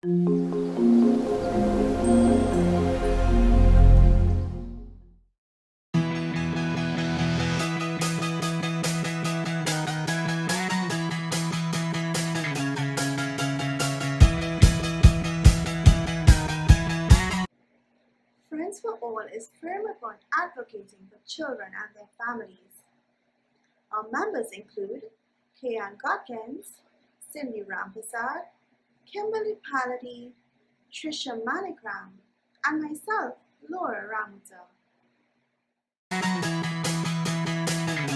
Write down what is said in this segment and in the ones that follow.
Friends for All is firm upon advocating for children and their families. Our members include Kayan Godkins, Cindy Rampersad, Kimberly Pallady, Trisha Manikram, and myself, Laura Ramuta.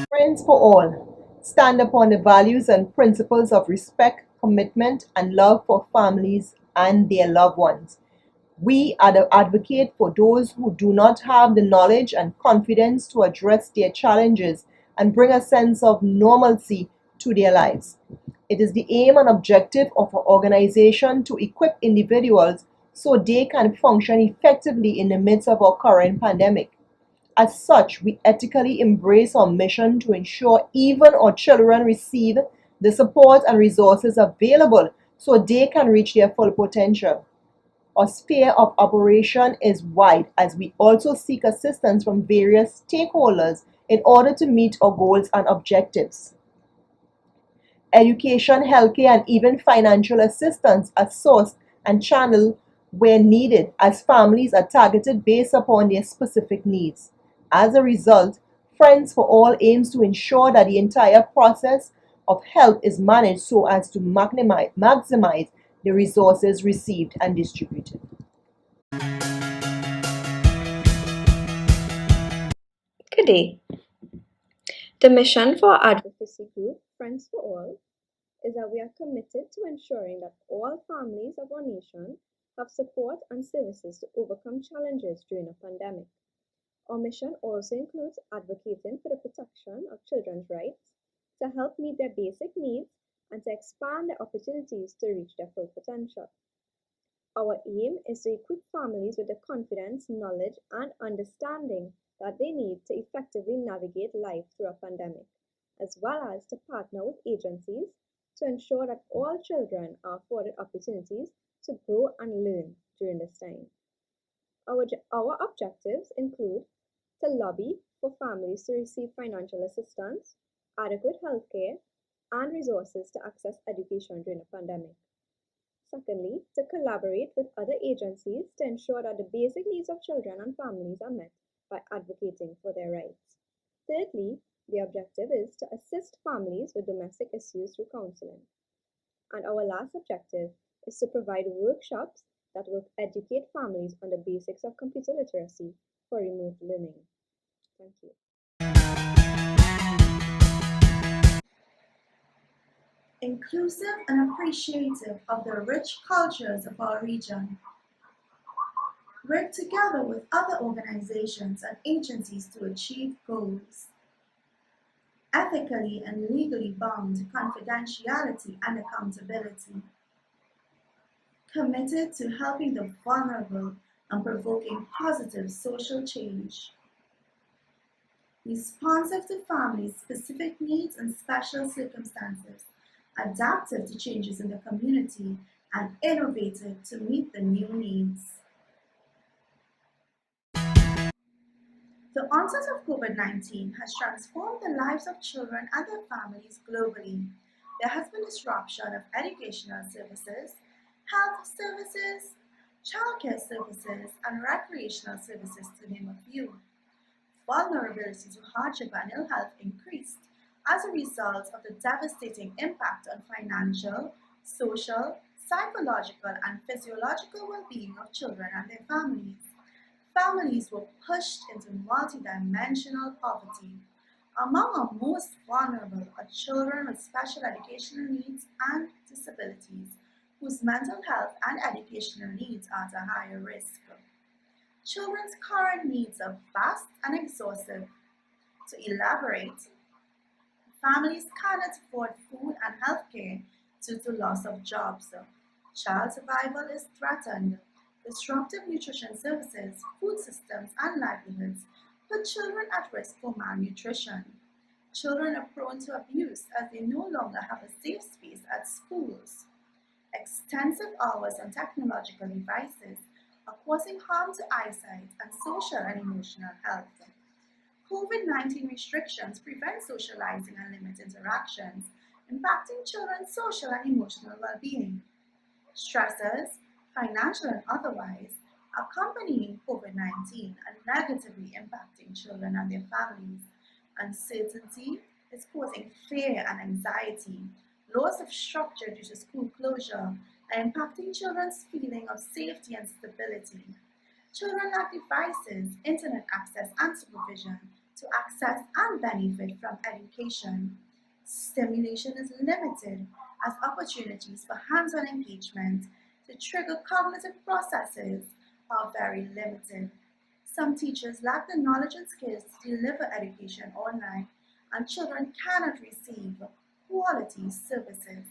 Friends for All stand upon the values and principles of respect, commitment, and love for families and their loved ones. We advocate for those who do not have the knowledge and confidence to address their challenges and bring a sense of normalcy to their lives. It is the aim and objective of our organization to equip individuals so they can function effectively in the midst of our current pandemic. As such, we ethically embrace our mission to ensure even our children receive the support and resources available so they can reach their full potential. Our sphere of operation is wide as we also seek assistance from various stakeholders in order to meet our goals and objectives. Education, healthcare, and even financial assistance are sourced and channeled where needed as families are targeted based upon their specific needs. As a result, Friends for All aims to ensure that the entire process of help is managed so as to maximize the resources received and distributed. Good day. The mission for our advocacy group, Friends for All, is that we are committed to ensuring that all families of our nation have support and services to overcome challenges during a pandemic. Our mission also includes advocating for the protection of children's rights, to help meet their basic needs, and to expand their opportunities to reach their full potential. Our aim is to equip families with the confidence, knowledge, and understanding that they need to effectively navigate life through a pandemic, as well as to partner with agencies to ensure that all children are afforded opportunities to grow and learn during this time. Our objectives include to lobby for families to receive financial assistance, adequate healthcare, and resources to access education during a pandemic. Secondly, to collaborate with other agencies to ensure that the basic needs of children and families are met by advocating for their rights. Thirdly, the objective is to assist families with domestic issues through counseling. And our last objective is to provide workshops that will educate families on the basics of computer literacy for remote learning. Thank you. Inclusive and appreciative of the rich cultures of our region. Work together with other organizations and agencies to achieve goals. Ethically and legally bound to confidentiality and accountability. Committed to helping the vulnerable and provoking positive social change. Responsive to families' specific needs and special circumstances, adaptive to changes in the community, and innovative to meet the new needs. The onset of COVID-19 has transformed the lives of children and their families globally. There has been disruption of educational services, health services, childcare services, and recreational services, to name a few. Vulnerability to hardship and ill health increased as a result of the devastating impact on financial, social, psychological, and physiological well-being of children and their families. Families were pushed into multidimensional poverty. Among our most vulnerable are children with special educational needs and disabilities, whose mental health and educational needs are at a higher risk. Children's current needs are vast and exhaustive. To elaborate, families cannot afford food and health care due to loss of jobs. Child survival is threatened. Disruptive nutrition services, food systems, and livelihoods put children at risk for malnutrition. Children are prone to abuse as they no longer have a safe space at schools. Extensive hours on technological devices are causing harm to eyesight and social and emotional health. COVID-19 restrictions prevent socializing and limit interactions, impacting children's social and emotional well-being. Stressors, financial and otherwise, accompanying COVID-19 are negatively impacting children and their families. Uncertainty is causing fear and anxiety. Loss of structure due to school closure are impacting children's feeling of safety and stability. Children lack devices, internet access, and supervision to access and benefit from education. Stimulation is limited as opportunities for hands-on engagement to trigger cognitive processes are very limited. Some teachers lack the knowledge and skills to deliver education online, and children cannot receive quality services.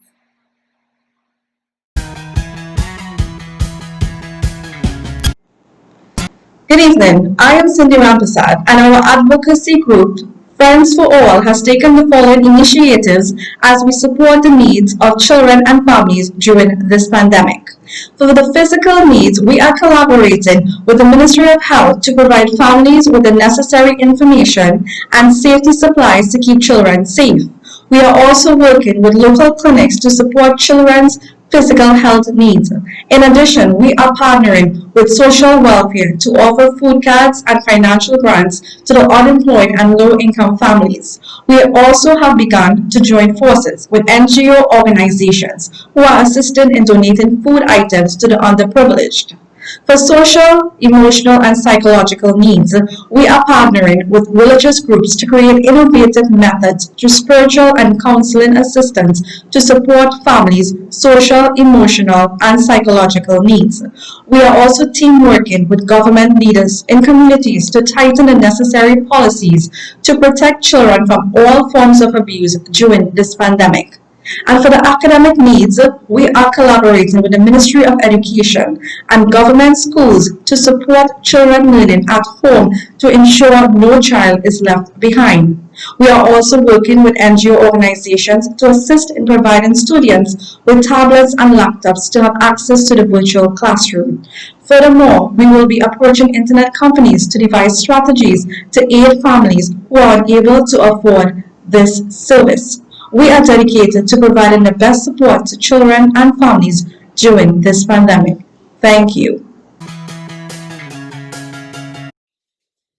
Good evening. I am Cindy Rampersad, and our advocacy group, Friends for All, has taken the following initiatives as we support the needs of children and families during this pandemic. For the physical needs, we are collaborating with the Ministry of Health to provide families with the necessary information and safety supplies to keep children safe. We are also working with local clinics to support children's physical health needs. In addition, we are partnering with social welfare to offer food cards and financial grants to the unemployed and low-income families. We also have begun to join forces with NGO organizations who are assisting in donating food items to the underprivileged. For social, emotional, and psychological needs, we are partnering with religious groups to create innovative methods through spiritual and counseling assistance to support families' social, emotional, and psychological needs. We are also team working with government leaders in communities to tighten the necessary policies to protect children from all forms of abuse during this pandemic. And for the academic needs, we are collaborating with the Ministry of Education and government schools to support children learning at home to ensure no child is left behind. We are also working with NGO organizations to assist in providing students with tablets and laptops to have access to the virtual classroom. Furthermore, we will be approaching internet companies to devise strategies to aid families who are unable to afford this service. We are dedicated to providing the best support to children and families during this pandemic. Thank you.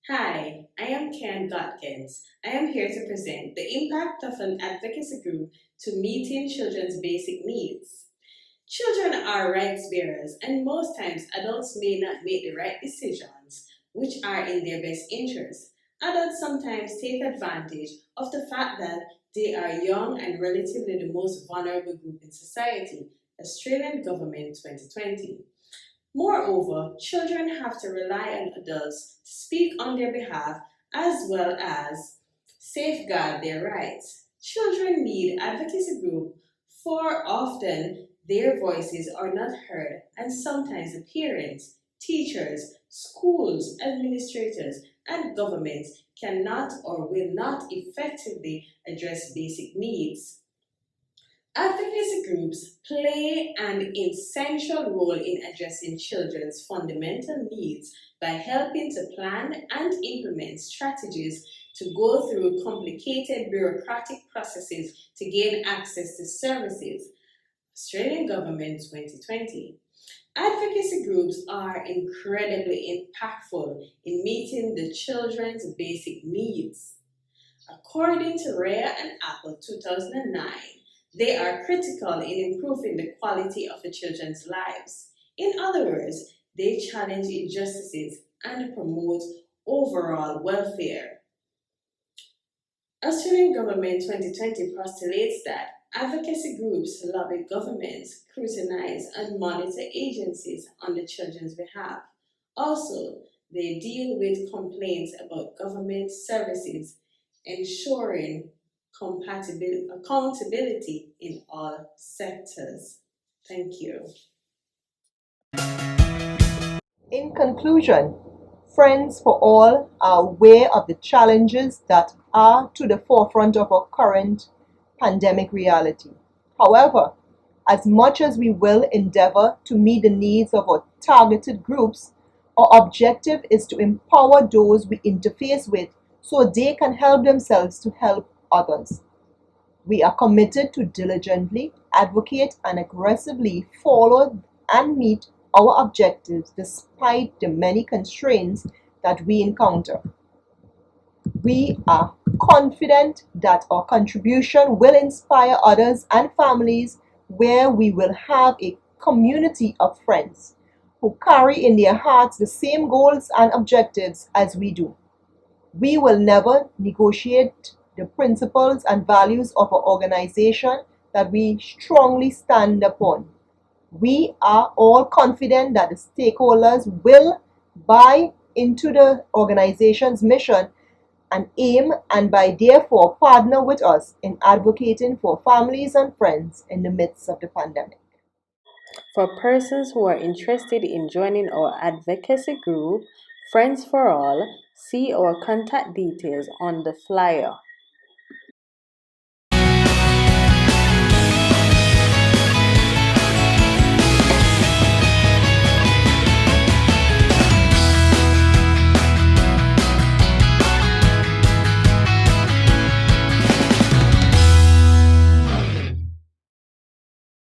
Hi, I am Ken Gotkins. I am here to present the impact of an advocacy group to meeting children's basic needs. Children are rights bearers, and most times adults may not make the right decisions which are in their best interest. Adults sometimes take advantage of the fact that they are young and relatively the most vulnerable group in society. Australian Government 2020. Moreover, children have to rely on adults to speak on their behalf as well as safeguard their rights. Children need advocacy group for often their voices are not heard and sometimes the parents, teachers, schools, administrators, and governments cannot or will not effectively address basic needs. Advocacy groups play an essential role in addressing children's fundamental needs by helping to plan and implement strategies to go through complicated bureaucratic processes to gain access to services. Australian Government 2020. Advocacy groups are incredibly impactful in meeting the children's basic needs. According to Rare and Apple 2009, they are critical in improving the quality of the children's lives. In other words, they challenge injustices and promote overall welfare. Australian Government 2020 postulates that advocacy groups lobby governments, scrutinize and monitor agencies on the children's behalf. Also, they deal with complaints about government services, ensuring accountability in all sectors. Thank you. In conclusion, Friends for All are aware of the challenges that are to the forefront of our current pandemic reality. However, As much as we will endeavor to meet the needs of our targeted groups, our objective is to empower those we interface with so they can help themselves to help others. We are committed to diligently advocate and aggressively follow and meet our objectives despite the many constraints that we encounter. We are confident that our contribution will inspire others and families where we will have a community of friends who carry in their hearts the same goals and objectives as we do. We will never negotiate the principles and values of our organization that we strongly stand upon. We are all confident that the stakeholders will buy into the organization's mission and aim and by therefore partner with us in advocating for families and friends in the midst of the pandemic. For persons who are interested in joining our advocacy group, Friends for All, see our contact details on the flyer.